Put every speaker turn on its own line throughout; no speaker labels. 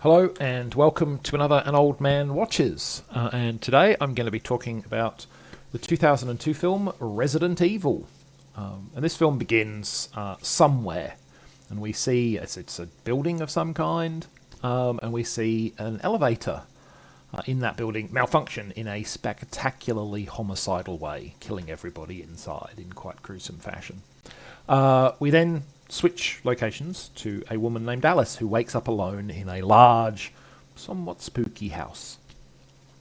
Hello and welcome to another An Old Man Watches. And today I'm going to be talking about the 2002 film Resident Evil. And this film begins somewhere, and we see it's a building of some kind, and we see an elevator in that building malfunction in a spectacularly homicidal way, killing everybody inside in quite gruesome fashion. We then switch locations to a woman named Alice who wakes up alone in a large, somewhat spooky house.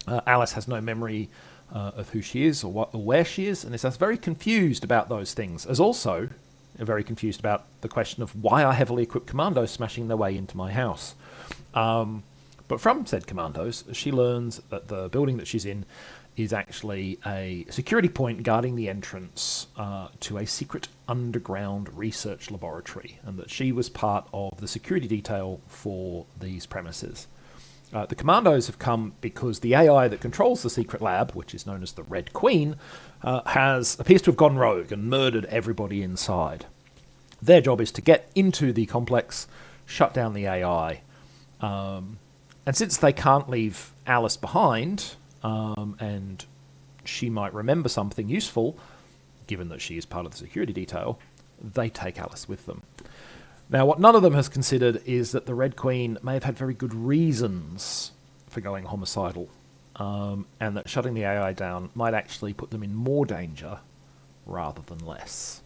Alice has no memory of who she is or where she is, and is thus very confused about those things, as also very confused about the question of why are heavily equipped commandos smashing their way into my house. But from said commandos, she learns that the building that she's in is actually a security point guarding the entrance to a secret underground research laboratory, and that she was part of the security detail for these premises. The commandos have come because the AI that controls the secret lab, which is known as the Red Queen, appears to have gone rogue and murdered everybody inside. Their job is to get into the complex, shut down the AI, and since they can't leave Alice behind, and she might remember something useful, given that she is part of the security detail, they take Alice with them. Now, what none of them has considered is that the Red Queen may have had very good reasons for going homicidal, and that shutting the AI down might actually put them in more danger rather than less.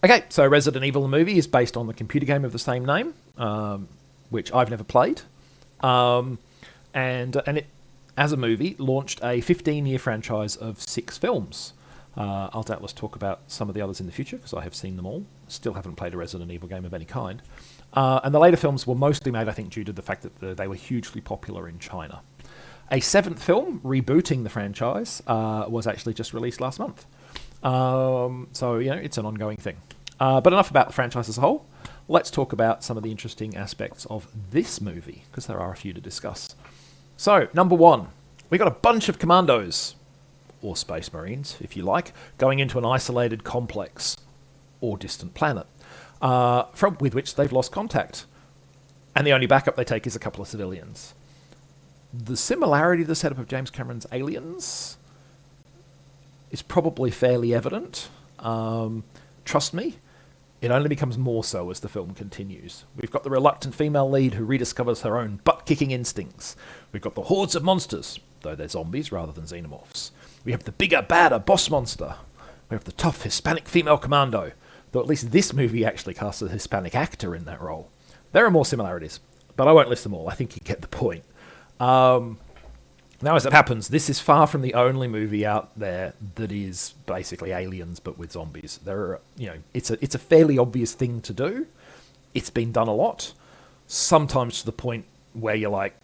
Okay, so Resident Evil the movie is based on the computer game of the same name, which I've never played. And it, as a movie, launched a 15-year franchise of 6 films. I'll doubtless talk about some of the others in the future, because I have seen them all. Still haven't played a Resident Evil game of any kind. And the later films were mostly made, I think, due to the fact that they were hugely popular in China. A 7th film, rebooting the franchise, was actually just released last month. So, it's an ongoing thing. But enough about the franchise as a whole. Let's talk about some of the interesting aspects of this movie, because there are a few to discuss. So, number 1, we got a bunch of commandos, or space marines, if you like, going into an isolated complex, or distant planet, with which they've lost contact. And the only backup they take is a couple of civilians. The similarity to the setup of James Cameron's Aliens is probably fairly evident. Trust me, it only becomes more so as the film continues. We've got the reluctant female lead who rediscovers her own butt-kicking instincts. We've got the hordes of monsters, though they're zombies rather than xenomorphs. We have the bigger, badder boss monster. We have the tough Hispanic female commando, though at least this movie actually casts a Hispanic actor in that role. There are more similarities, but I won't list them all. I think you get the point. Now, as it happens, this is far from the only movie out there that is basically Aliens but with zombies. There are, it's a fairly obvious thing to do. It's been done a lot, sometimes to the point where you're like,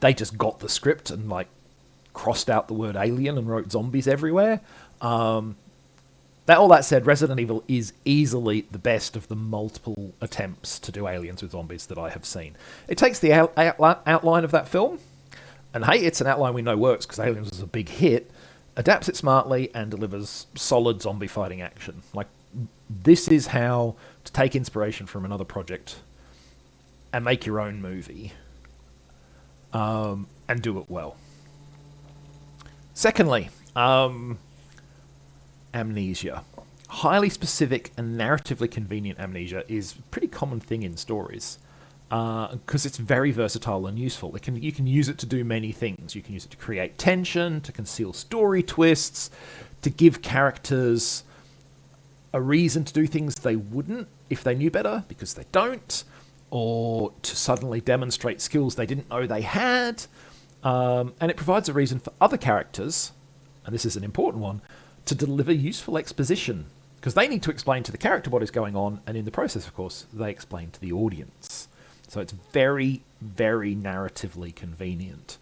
they just got the script and crossed out the word alien and wrote zombies everywhere. All that said, Resident Evil is easily the best of the multiple attempts to do aliens with zombies that I have seen. It takes the outline of that film. And hey, it's an outline we know works because Aliens was a big hit, adapts it smartly, and delivers solid zombie fighting action. This is how to take inspiration from another project and make your own movie, and do it well. Secondly, amnesia. Highly specific and narratively convenient amnesia is a pretty common thing in stories. Because it's very versatile and useful. You can use it to do many things. You can use it to create tension, to conceal story twists, to give characters a reason to do things they wouldn't if they knew better, because they don't, or to suddenly demonstrate skills they didn't know they had. And it provides a reason for other characters, and this is an important one, to deliver useful exposition, because they need to explain to the character what is going on, and in the process, of course, they explain to the audience. So it's very, very narratively convenient.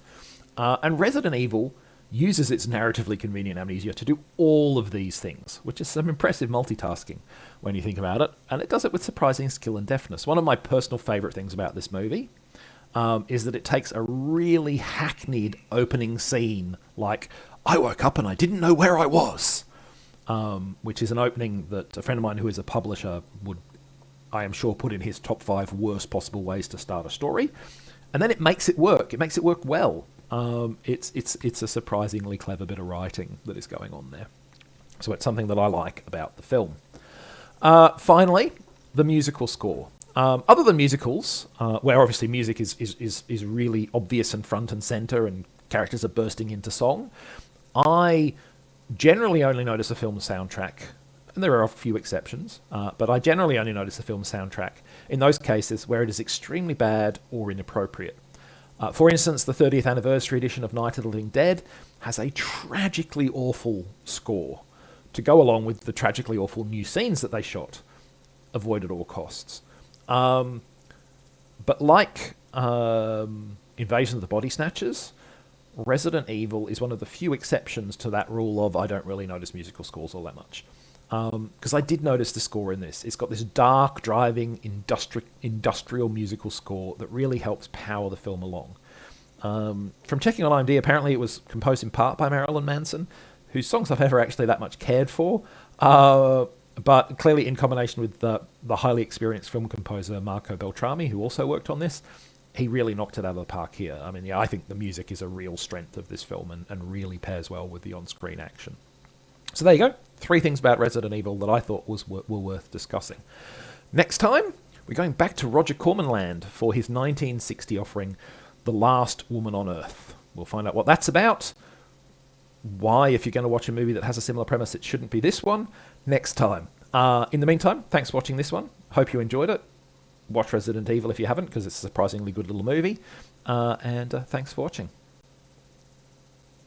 And Resident Evil uses its narratively convenient amnesia to do all of these things, which is some impressive multitasking when you think about it. And it does it with surprising skill and deftness. One of my personal favourite things about this movie is that it takes a really hackneyed opening scene, like, I woke up and I didn't know where I was, which is an opening that a friend of mine who is a publisher would I am sure, put in his top 5 worst possible ways to start a story. And then it makes it work. It makes it work well. It's a surprisingly clever bit of writing that is going on there. So it's something that I like about the film. Finally, the musical score. Other than musicals, where obviously music is really obvious and front and center and characters are bursting into song, I generally only notice a film's soundtrack, and there are a few exceptions, but I generally only notice a film's soundtrack in those cases where it is extremely bad or inappropriate. For instance, the 30th anniversary edition of Night of the Living Dead has a tragically awful score to go along with the tragically awful new scenes that they shot, avoid at all costs. But like Invasion of the Body Snatchers, Resident Evil is one of the few exceptions to that rule of I don't really notice musical scores all that much. Because I did notice the score in this. It's got this dark, driving, industrial musical score that really helps power the film along. From checking on IMDb, apparently it was composed in part by Marilyn Manson, whose songs I've never actually that much cared for. But clearly in combination with the highly experienced film composer Marco Beltrami, who also worked on this, he really knocked it out of the park here. I mean, yeah, I think the music is a real strength of this film and really pairs well with the on-screen action. So there you go. 3 things about Resident Evil that I thought were worth discussing. Next time, we're going back to Roger Corman land for his 1960 offering, The Last Woman on Earth. We'll find out what that's about, why, if you're going to watch a movie that has a similar premise, it shouldn't be this one, next time. In the meantime, thanks for watching this one. Hope you enjoyed it. Watch Resident Evil if you haven't, because it's a surprisingly good little movie. And thanks for watching.